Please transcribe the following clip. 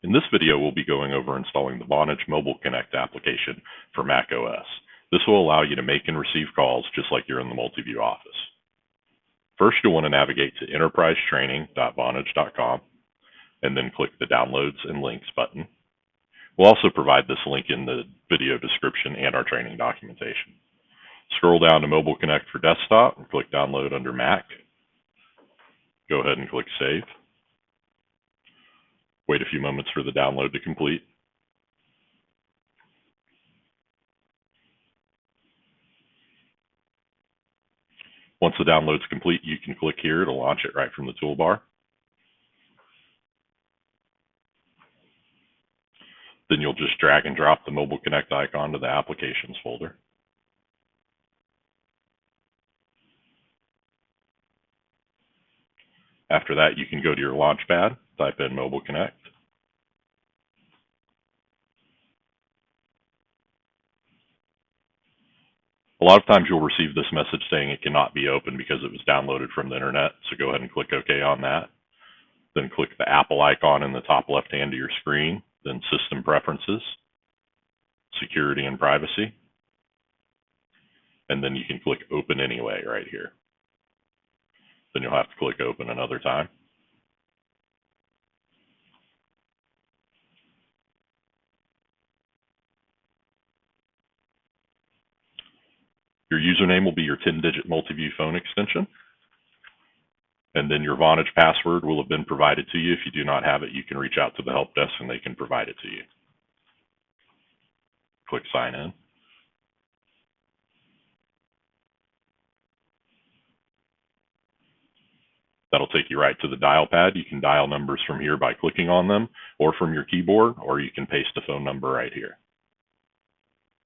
In this video, we'll be going over installing the Vonage Mobile Connect application for Mac OS. This will allow you to make and receive calls just like you're in the Multiview office. First, you'll want to navigate to enterprisetraining.vonage.com and then click the Downloads and Links button. We'll also provide this link in the video description and our training documentation. Scroll down to Mobile Connect for Desktop and click Download under Mac. Go ahead and click Save. Wait a few moments for the download to complete. Once the download's complete, you can click here to launch it right from the toolbar. Then you'll just drag and drop the Mobile Connect icon to the Applications folder. After that, you can go to your Launchpad, type in Mobile Connect. A lot of times you'll receive this message saying it cannot be opened because it was downloaded from the internet, so go ahead and click OK on that. Then click the Apple icon in the top left hand of your screen, then System Preferences, Security and Privacy, and then you can click Open Anyway right here. Then you'll have to click Open another time. Your username will be your 10-digit Multiview phone extension. And then your Vonage password will have been provided to you. If you do not have it, you can reach out to the help desk and they can provide it to you. Click Sign In. That'll take you right to the dial pad. You can dial numbers from here by clicking on them, or from your keyboard, or you can paste a phone number right here.